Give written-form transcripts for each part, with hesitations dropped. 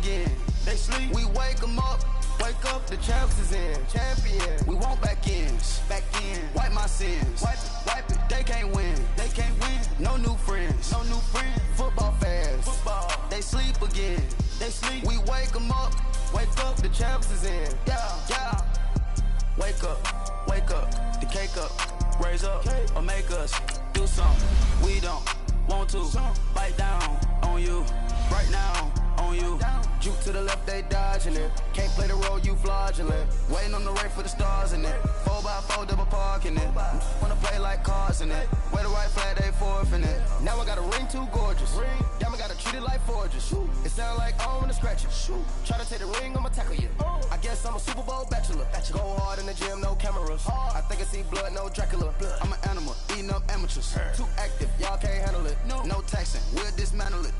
again. They sleep, we wake them up. Wake up, the champs is in. Champion, we want back ends. Back in, wipe my sins. Wipe it, they can't win. They can't win. No new friends. No new friends. Football fans. Football, they sleep again. They sleep, we wake them up. Wake up, the champs is in. Yeah. Wake up, the cake up. Raise up, or make us do something. We don't want to bite down on you. Right now, on you. Juke to the left, they dodging it. Can't play the role, you fraudulent. Waiting on the right for the stars in it. 4x4 double parking it. Wanna play like cars in it. Wear the right flag, they forfeiting it. Now I got a ring too gorgeous. Damn, I gotta treat it like forges. It sound like I wanna scratch it. Try to take the ring, I'ma tackle you. I guess I'm a Super Bowl bachelor. Go hard in the gym, no cameras. I think I see blood, no Dracula. I'm an animal, eating up amateurs. Too active, y'all can't handle it. No taxing, we'll dismantle it.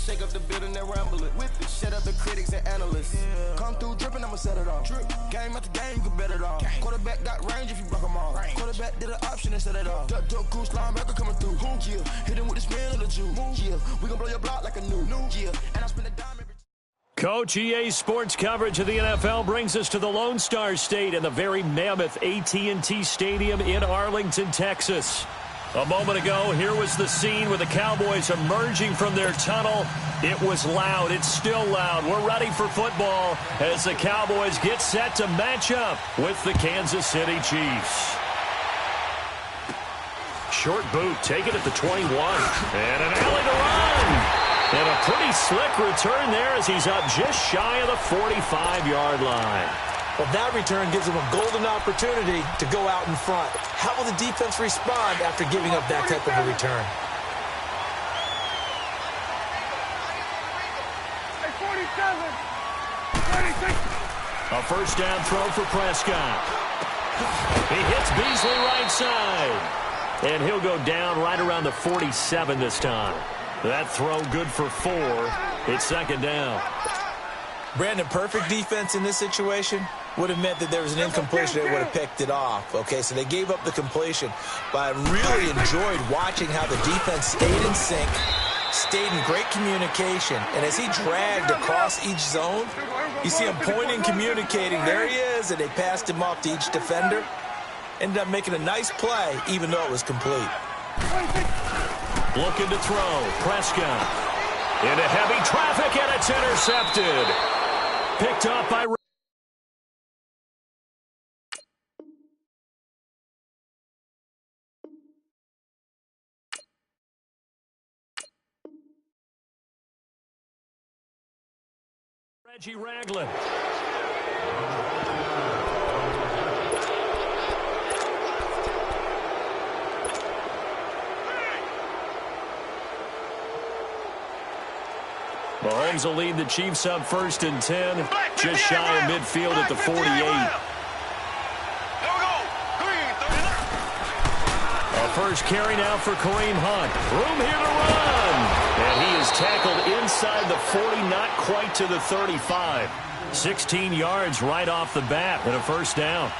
Shake up the building and ramble it. Whip it, shut up the critics and analysts. Come through dripping, I'ma set it off. Game after game, you can bet it off. Quarterback got range if you block them all. Quarterback did an option and set it off. Duck goose linebacker coming through. Yeah, hit him with the spin of the Jew. Yeah, we gon' blow your block like a new. Yeah, and I spend a dime every. Coach, EA Sports coverage of the NFL brings us to the Lone Star State and the very mammoth AT&T Stadium in Arlington, Texas. A moment ago, here was the scene with the Cowboys emerging from their tunnel. It was loud. It's still loud. We're ready for football as the Cowboys get set to match up with the Kansas City Chiefs. Short boot, taken at the 21. And an alley to run. And a pretty slick return there as he's up just shy of the 45-yard line. Well, that return gives him a golden opportunity to go out in front. How will the defense respond after giving up that type of a return? A first down throw for Prescott. He hits Beasley right side. And he'll go down right around the 47 this time. That throw good for 4. It's second down. Brandon, perfect defense in this situation would have meant that there was an incompletion. They would have picked it off. Okay, so they gave up the completion. But I really enjoyed watching how the defense stayed in sync, stayed in great communication. And as he dragged across each zone, you see him pointing, communicating. There he is, and they passed him off to each defender. Ended up making a nice play, even though it was complete. Looking to throw. Prescott. Into heavy traffic, and it's intercepted. Picked up by Reggie Ragland. Mahomes will lead the Chiefs up first and 10, just shy of midfield at the 48. A first carry now for Kareem Hunt. Room here to run. And he is tackled inside the 40, not quite to the 35. 16 yards right off the bat and a first down.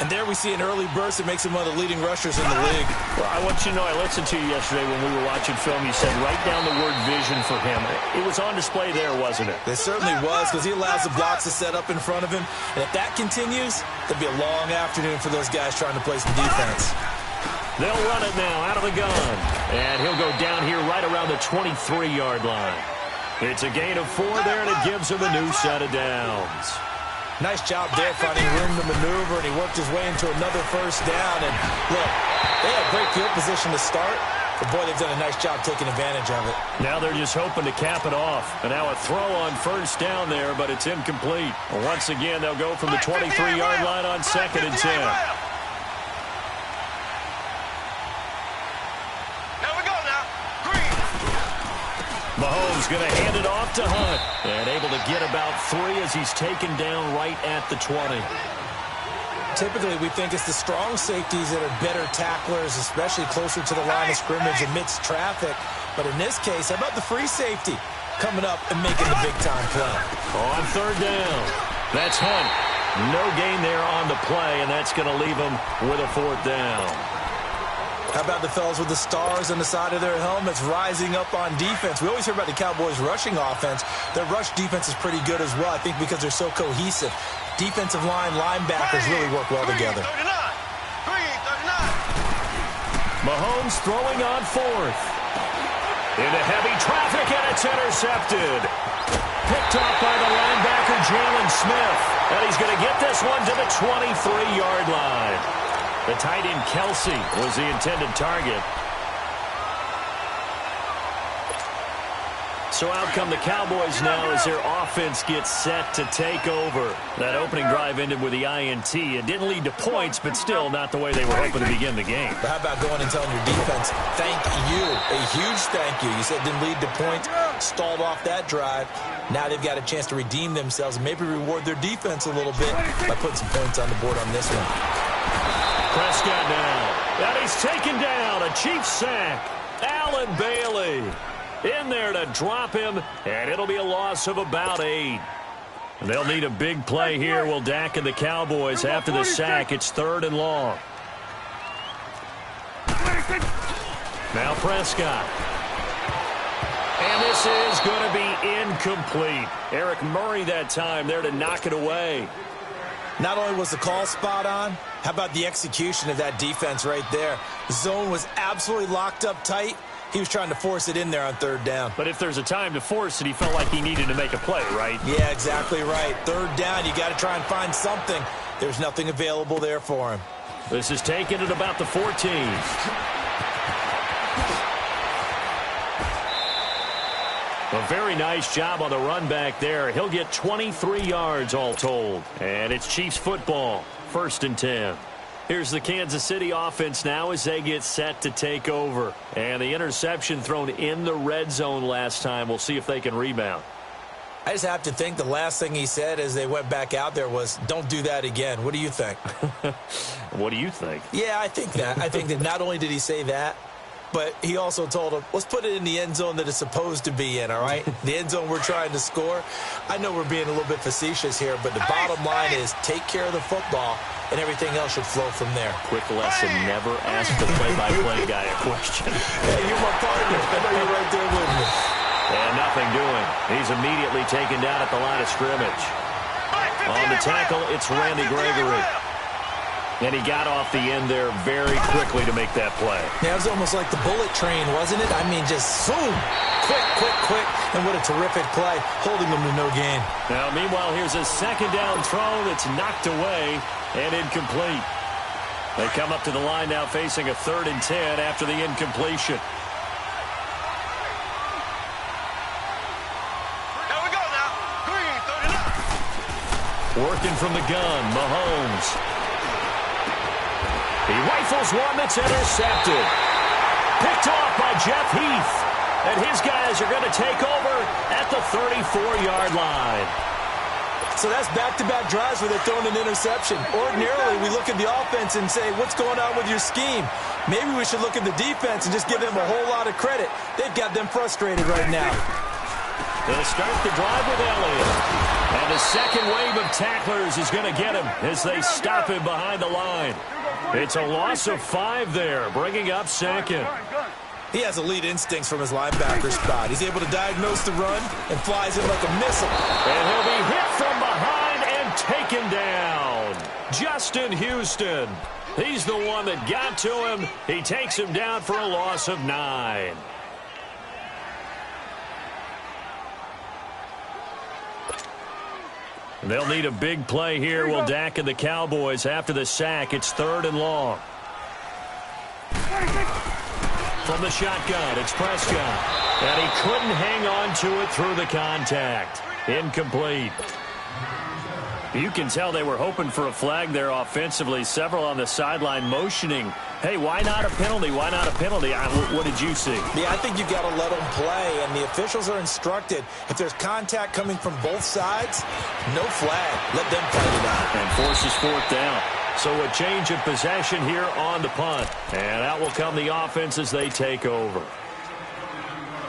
And there we see an early burst that makes him one of the leading rushers in the league. Well, I want you to know, I listened to you yesterday when we were watching film. You said write down the word vision for him. It was on display there, wasn't it? It certainly was, because he allows the blocks to set up in front of him. And if that continues, it'll be a long afternoon for those guys trying to play some defense. They'll run it now out of the gun. And he'll go down here right around the 23-yard line. It's a gain of 4 there, and it gives him a new set of downs. Nice job there finding room to maneuver, and he worked his way into another first down. And look, they had great field position to start, but boy, they've done a nice job taking advantage of it. Now they're just hoping to cap it off. And now a throw on first down there, but it's incomplete. Once again, they'll go from the 23-yard line on second and 10. Mahomes going to hand it off to Hunt. And able to get about 3 as he's taken down right at the 20. Typically, we think it's the strong safeties that are better tacklers, especially closer to the line of scrimmage amidst traffic. But in this case, how about the free safety coming up and making the big-time play? On third down, that's Hunt. No gain there on the play, and that's going to leave him with a 4th down. How about the fellas with the stars on the side of their helmets rising up on defense? We always hear about the Cowboys' rushing offense. Their rush defense is pretty good as well, I think, because they're so cohesive. Defensive line, linebackers really work well together. Mahomes throwing on fourth. Into heavy traffic, and it's intercepted. Picked off by the linebacker, Jalen Smith. And he's going to get this one to the 23-yard line. The tight end, Kelsey, was the intended target. So out come the Cowboys now as their offense gets set to take over. That opening drive ended with the INT. It didn't lead to points, but still not the way they were hoping to begin the game. But how about going and telling your defense, thank you, a huge thank you. You said it didn't lead to points, stalled off that drive. Now they've got a chance to redeem themselves and maybe reward their defense a little bit by putting some points on the board on this one. Prescott now. And he's taken down. A Chiefs sack. Allen Bailey in there to drop him, and it'll be a loss of about 8. They'll need a big play here. Will Dak and the Cowboys after the sack. It's 3rd and long. Now Prescott. And this is going to be incomplete. Eric Murray that time there to knock it away. Not only was the call spot on, how about the execution of that defense right there? The zone was absolutely locked up tight. He was trying to force it in there on 3rd down. But if there's a time to force it, he felt like he needed to make a play, right? Yeah, exactly right. 3rd down, you got to try and find something. There's nothing available there for him. This is taken at about the 14. A very nice job on the run back there. He'll get 23 yards all told. And it's Chiefs football, 1st and 10. Here's the Kansas City offense now as they get set to take over. And the interception thrown in the red zone last time. We'll see if they can rebound. I just have to think the last thing he said as they went back out there was, don't do that again. What do you think? What do you think? Yeah, I think that. I think that not only did he say that, but he also told him, let's put it in the end zone that it's supposed to be in, all right? The end zone we're trying to score. I know we're being a little bit facetious here, but the bottom line is take care of the football, and everything else should flow from there. Quick lesson, never ask the play-by-play guy a question. Hey, you're my partner. I know you're right there with me. And nothing doing. He's immediately taken down at the line of scrimmage. On the tackle, it's Randy Gregory. And he got off the end there very quickly to make that play. Yeah, it was almost like the bullet train, wasn't it? I mean, just zoom. Quick. And what a terrific play, holding them to no gain. Now, meanwhile, here's a 2nd down throw that's knocked away and incomplete. They come up to the line now facing a 3rd and 10 after the incompletion. Here we go now. Green, 39. Working from the gun, Mahomes. He rifles one that's intercepted. Picked off by Jeff Heath. And his guys are going to take over at the 34-yard line. So that's back-to-back drives where they're throwing an interception. Ordinarily, we look at the offense and say, what's going on with your scheme? Maybe we should look at the defense and just give them a whole lot of credit. They've got them frustrated right now. They'll start the drive with Elliott. And the second wave of tacklers is going to get him as they stop him behind the line. It's a loss of 5 there, bringing up 2nd. He has elite instincts from his linebacker spot. He's able to diagnose the run and flies in like a missile. And he'll be hit from behind and taken down. Justin Houston. He's the one that got to him. He takes him down for a loss of 9. They'll need a big play here. Will Dak and the Cowboys after the sack. It's 3rd and long. From the shotgun, it's Prescott. And he couldn't hang on to it through the contact. Incomplete. You can tell they were hoping for a flag there offensively. Several on the sideline motioning. Hey, why not a penalty? Why not a penalty? What did you see? Yeah, I think you've got to let them play, and the officials are instructed. If there's contact coming from both sides, no flag. Let them fight it out. And forces 4th down. So a change of possession here on the punt. And out will come the offense as they take over.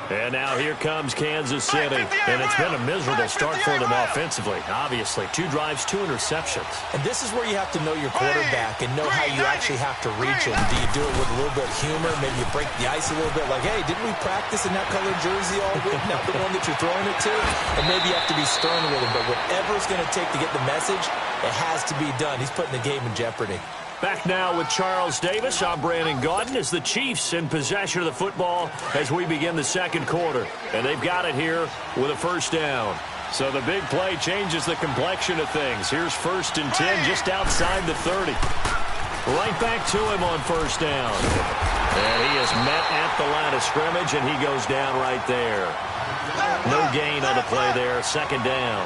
And now here comes Kansas City. And it's been a miserable start for them offensively, obviously. 2 drives, 2 interceptions. And this is where you have to know your quarterback and know how you actually have to reach him. Do you do it with a little bit of humor? Maybe you break the ice a little bit. Like, hey, didn't we practice in that colored jersey all week? Not the one that you're throwing it to? And maybe you have to be stern with him. But whatever it's going to take to get the message, it has to be done. He's putting the game in jeopardy. Back now with Charles Davis. I'm Brandon Gaudin as the Chiefs in possession of the football as we begin the second quarter. And they've got it here with a first down. So the big play changes the complexion of things. Here's 1st and 10 just outside the 30. Right back to him on first down. And he is met at the line of scrimmage, and he goes down right there. No gain on the play there. 2nd down.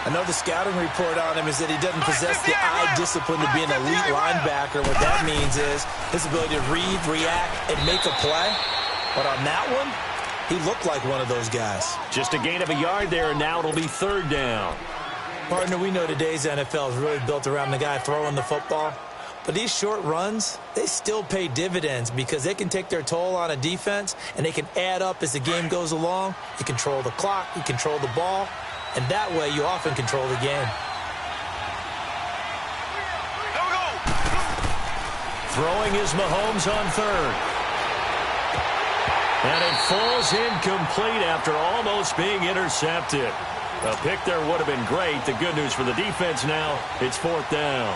I know the scouting report on him is that he doesn't possess the eye discipline to be an elite linebacker. What that means is his ability to read, react, and make a play. But on that one, he looked like one of those guys. Just a gain of a yard there, and now it'll be 3rd down. Partner, we know today's NFL is really built around the guy throwing the football. But these short runs, they still pay dividends because they can take their toll on a defense, and they can add up as the game goes along. You control the clock, you control the ball. And that way, you often control the game. Throwing is Mahomes on 3rd. And it falls incomplete after almost being intercepted. A pick there would have been great. The good news for the defense now, it's 4th down.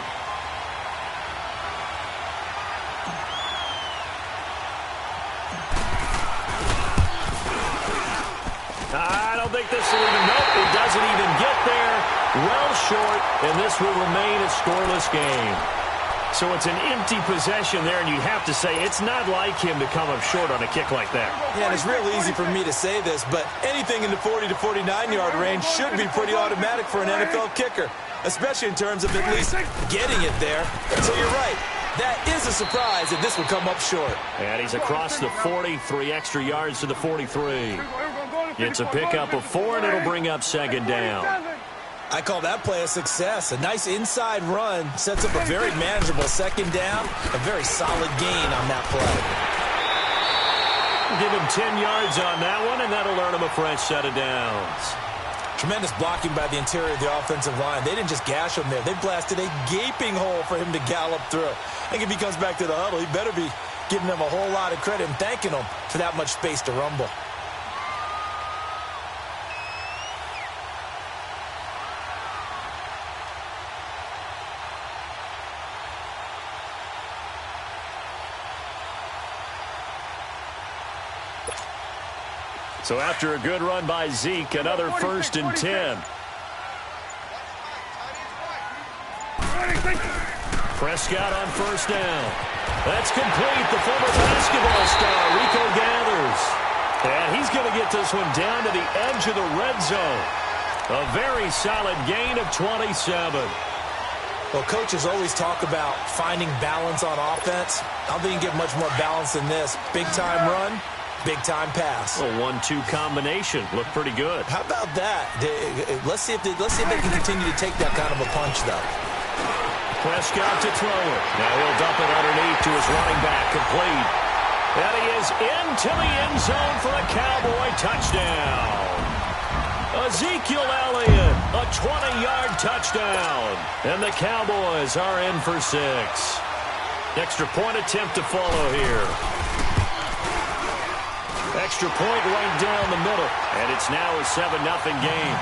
I don't think this will even, nope, it doesn't even get there. Well short, and this will remain a scoreless game. So it's an empty possession there, and you'd have to say it's not like him to come up short on a kick like that. Yeah, and it's real easy for me to say this, but anything in the 40 to 49-yard range should be pretty automatic for an NFL kicker, especially in terms of at least getting it there. So you're right. That is a surprise that this would come up short. And he's across the 40, 3 extra yards to the 43. It's a pickup of 4, and it'll bring up 2nd down. I call that play a success. A nice inside run sets up a very manageable 2nd down, a very solid gain on that play. Give him 10 yards on that one, and that'll earn him a fresh set of downs. Tremendous blocking by the interior of the offensive line. They didn't just gash him there. They blasted a gaping hole for him to gallop through. I think if he comes back to the huddle, he better be giving them a whole lot of credit and thanking them for that much space to rumble. So after a good run by Zeke, another 1st and 10. Prescott on 1st down. That's complete. The former basketball star, Rico Gathers. And he's going to get this one down to the edge of the red zone. A very solid gain of 27. Well, coaches always talk about finding balance on offense. I don't think you can get much more balance than this. Big-time run, big-time pass. A 1-2 combination. Looked pretty good. How about that? Let's see if they can continue to take that kind of a punch, though. Prescott to throw it. Now he'll dump it underneath to his running back, complete. And he is into the end zone for a Cowboy touchdown. Ezekiel Elliott, a 20-yard touchdown. And the Cowboys are in for 6. Extra point attempt to follow here. Extra point right down the middle. And it's now a 7-0 game.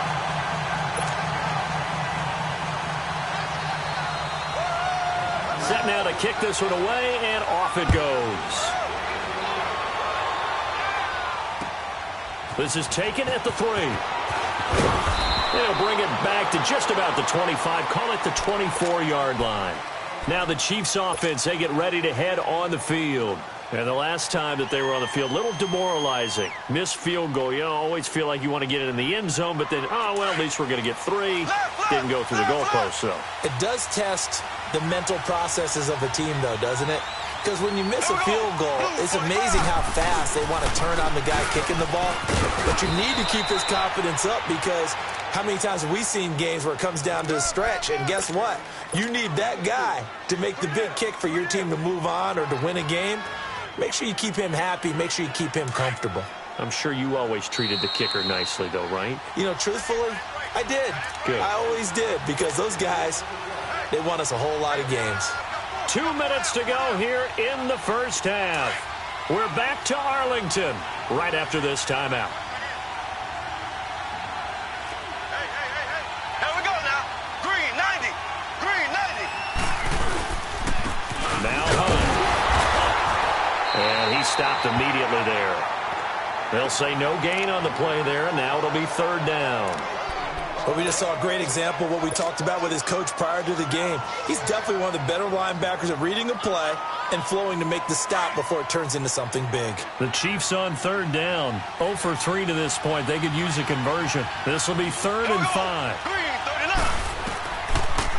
Set now to kick this one away, and off it goes. This is taken at the 3. They'll bring it back to just about the 25. Call it the 24-yard line. Now the Chiefs offense, they get ready to head on the field. And the last time that they were on the field, a little demoralizing. Missed field goal. You always feel like you want to get it in the end zone, but then, oh, well, at least we're going to get 3. Didn't go through the goalpost, though. It does test the mental processes of a team, though, doesn't it? Because when you miss a field goal, it's amazing how fast they want to turn on the guy kicking the ball. But you need to keep his confidence up because how many times have we seen games where it comes down to a stretch? And guess what? You need that guy to make the big kick for your team to move on or to win a game. Make sure you keep him happy. Make sure you keep him comfortable. I'm sure you always treated the kicker nicely, though, right? You know, truthfully, I did. Good. I always did, because those guys, they won us a whole lot of games. 2 minutes to go here in the first half. We're back to Arlington right after this timeout. Here we go now. Green 90. Green 90. Now Hunt. And he stopped immediately there. They'll say no gain on the play there, and now it'll be third down. But we just saw a great example of what we talked about with his coach prior to the game. He's definitely one of the better linebackers at reading a play and flowing to make the stop before it turns into something big. The Chiefs on third down. 0 for 3 to this point. They could use a conversion. This will be 3rd and 5. Green 39.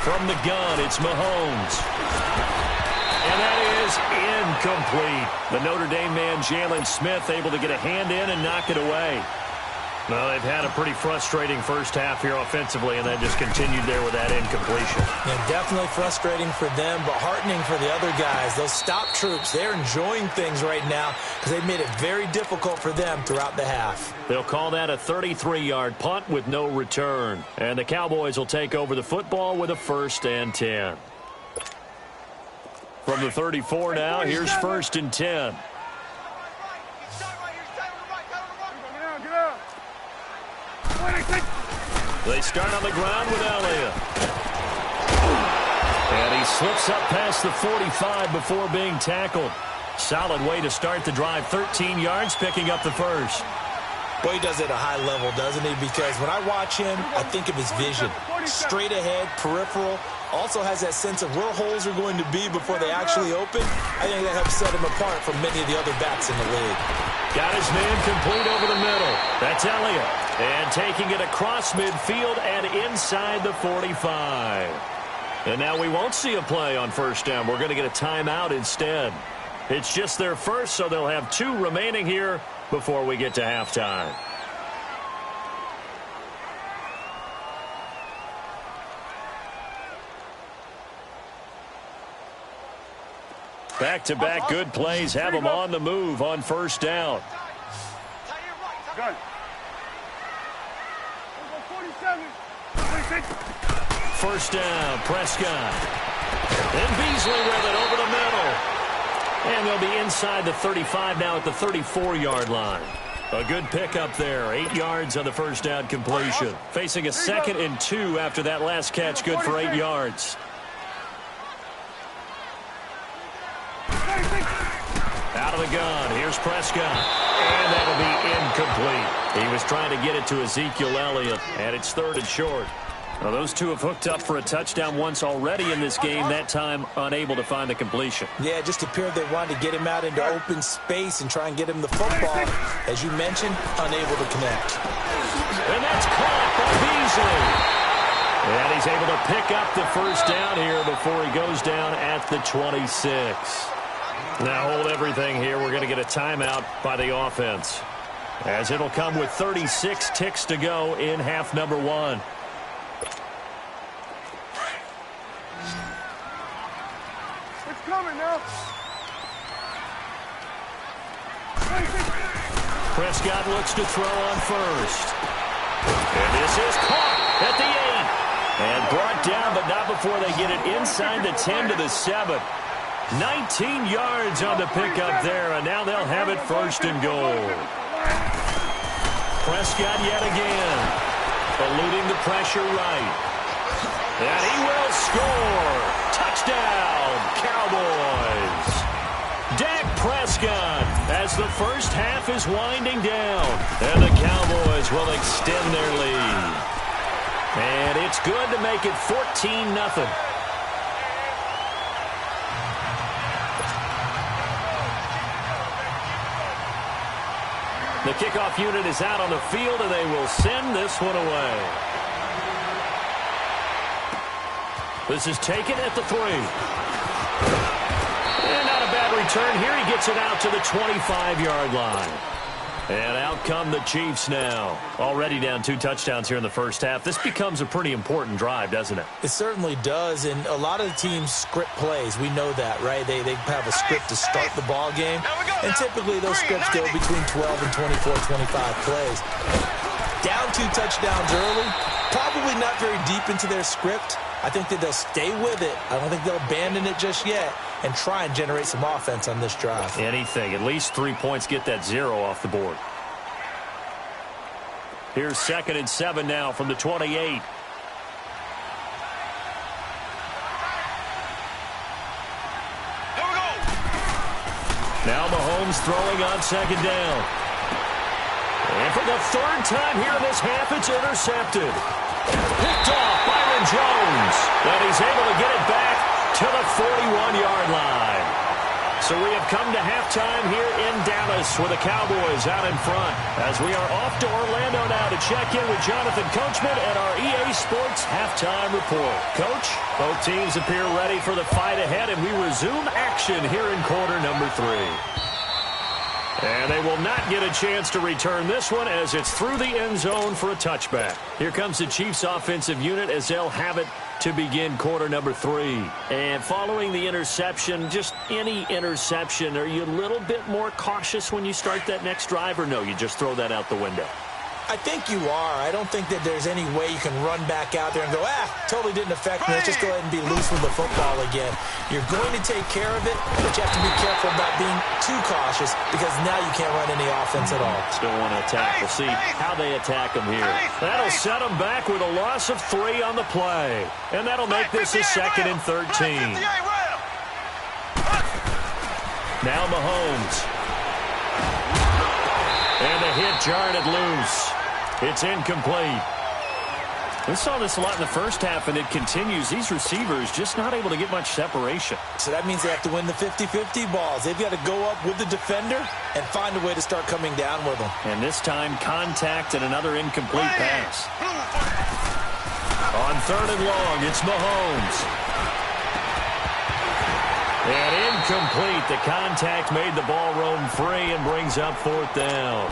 From the gun, it's Mahomes. And that is incomplete. The Notre Dame man, Jalen Smith, able to get a hand in and knock it away. Well, they've had a pretty frustrating first half here offensively, and that just continued there with that incompletion. Yeah, definitely frustrating for them, but heartening for the other guys. Those stop troops, they're enjoying things right now because they've made it very difficult for them throughout the half. They'll call that a 33-yard punt with no return. And the Cowboys will take over the football with a 1st and 10. From the 34 now, here's 1st and 10. They start on the ground with Elliott. And he slips up past the 45 before being tackled. Solid way to start the drive. 13 yards, picking up the first. Boy, he does it at a high level, doesn't he? Because when I watch him, I think of his vision. Straight ahead, peripheral. Also has that sense of where holes are going to be before they actually open. I think that helps set him apart from many of the other backs in the league. Got his man complete over the middle. That's Elliott. And taking it across midfield and inside the 45. And now we won't see a play on first down. We're going to get a timeout instead. It's just their first, so they'll have 2 remaining here before we get to halftime. Back-to-back good plays have them on the move on first down. Good. First down, Prescott. And Beasley with it over the middle. And they'll be inside the 35 now at the 34-yard line. A good pickup there. 8 yards on the first down completion. Facing a 2nd and 2 after that last catch, good for 8 yards. Out of the gun, here's Prescott. And that'll be incomplete. He was trying to get it to Ezekiel Elliott, and it's 3rd and short. Now, those two have hooked up for a touchdown once already in this game, that time unable to find the completion. Yeah, it just appeared they wanted to get him out into open space and try and get him the football. As you mentioned, unable to connect. And that's caught by Beasley. And he's able to pick up the first down here before he goes down at the 26. Now hold everything here. We're going to get a timeout by the offense, as it'll come with 36 ticks to go in half number 1. It's coming now. Prescott looks to throw on first. And this is caught at the 8. And brought down, but not before they get it inside the 10 to the 7. 19 yards on the pickup there, and now they'll have it 1st and goal. Prescott yet again, eluding the pressure right. And he will score. Touchdown, Cowboys. Dak Prescott as the first half is winding down, and the Cowboys will extend their lead. And it's good to make it 14-0. The kickoff unit is out on the field, and they will send this one away. This is taken at the 3. And not a bad return here. He gets it out to the 25-yard line. And out come the Chiefs now. Already down 2 touchdowns here in the first half. This becomes a pretty important drive, doesn't it? It certainly does, and a lot of the teams script plays. We know that, right? They have a script to start the ball game, and typically those scripts go between 12 and 24, 25 plays. Down 2 touchdowns early, probably not very deep into their script. I think that they'll stay with it. I don't think they'll abandon it just yet and try and generate some offense on this drive. Anything. At least 3 points, get that 0 off the board. Here's 2nd and 7 now from the 28. Here we go. Now Mahomes throwing on 2nd down. And for the 3rd time here in this half, it's intercepted. Picked off Byron Jones. And he's able to get it back to the 41-yard line. So we have come to halftime here in Dallas with the Cowboys out in front. As we are off to Orlando now to check in with Jonathan Coachman and our EA Sports Halftime Report. Coach, both teams appear ready for the fight ahead, and we resume action here in quarter number 3. And they will not get a chance to return this one as it's through the end zone for a touchback. Here comes the Chiefs offensive unit as they'll have it to begin quarter number 3. And following the interception, just any interception, are you a little bit more cautious when you start that next drive, or no, you just throw that out the window? I think you are. I don't think that there's any way you can run back out there and go, totally didn't affect me. Let's just go ahead and be loose with the football again. You're going to take care of it, but you have to be careful about being too cautious because now you can't run any offense at all. Still want to attack. We'll see how they attack them here. That'll set them back with a loss of 3 on the play. And that'll make this a 2nd and 13. Now Mahomes. And the hit jarred it loose. It's incomplete. We saw this a lot in the first half, and it continues. These receivers just not able to get much separation. So that means they have to win the 50-50 balls. They've got to go up with the defender and find a way to start coming down with them. And this time, contact and another incomplete pass. On 3rd and long, it's Mahomes. And incomplete. The contact made the ball roam free and brings up 4th down.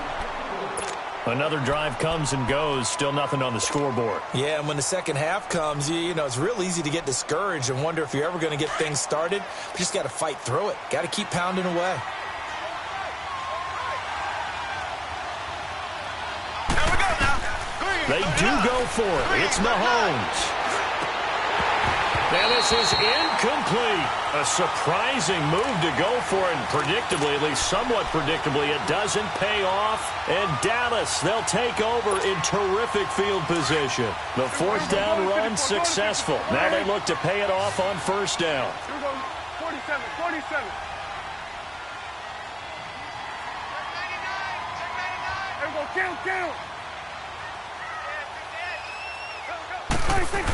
Another drive comes and goes. Still nothing on the scoreboard. Yeah, and when the second half comes, you know, it's real easy to get discouraged and wonder if you're ever going to get things started. You just got to fight through it. Got to keep pounding away. They do go for it. It's Mahomes. And this is incomplete. A surprising move to go for it. And predictably, at least somewhat predictably, it doesn't pay off. And Dallas, they'll take over in terrific field position. The 4th down run successful. Now they look to pay it off on 1st down. Here we go. 47, 47. There we go. Count. 26.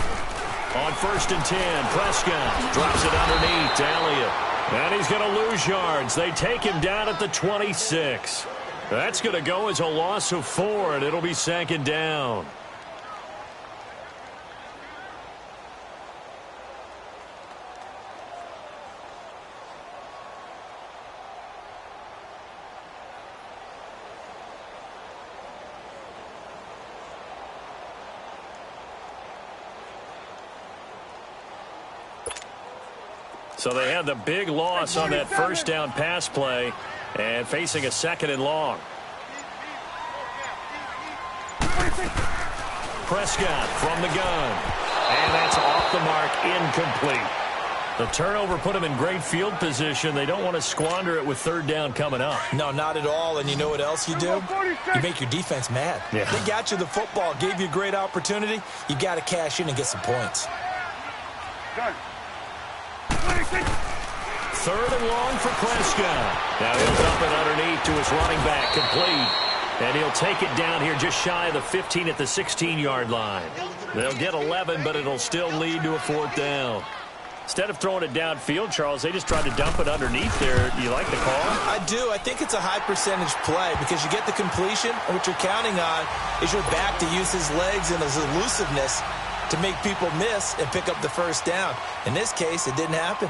On 1st and 10, Prescott drops it underneath to Elliott. And he's going to lose yards. They take him down at the 26. That's going to go as a loss of 4, and it'll be 2nd down. So they had the big loss on that 1st down pass play and facing a 2nd and long. Prescott from the gun. And that's off the mark, incomplete. The turnover put them in great field position. They don't want to squander it with 3rd down coming up. No, not at all. And you know what else you do? You make your defense mad. Yeah. They got you the football, gave you a great opportunity. You got to cash in and get some points. Done. 3rd and long for Prescott. Now he'll dump it underneath to his running back, complete. And he'll take it down here just shy of the 15 at the 16-yard line. They'll get 11, but it'll still lead to a 4th down. Instead of throwing it downfield, Charles, they just tried to dump it underneath there. Do you like the call? I do. I think it's a high percentage play because you get the completion, and what you're counting on is your back to use his legs and his elusiveness to make people miss and pick up the 1st down. In this case, it didn't happen.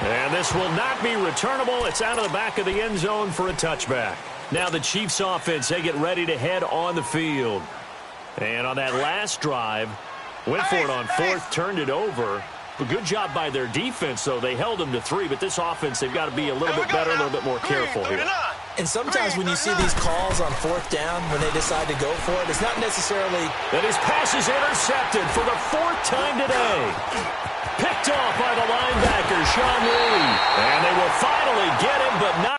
And this will not be returnable. It's out of the back of the end zone for a touchback. Now the Chiefs offense, they get ready to head on the field. And on that last drive, went for it on fourth, turned it over. A good job by their defense, though. They held them to 3, but this offense, they've got to be a little bit better, a little bit more careful here. And sometimes when you see these calls on fourth down, when they decide to go for it, it's not necessarily... And his pass is intercepted for the 4th time today. Picked off by the linebacker, Sean Lee. And they will finally get him, but not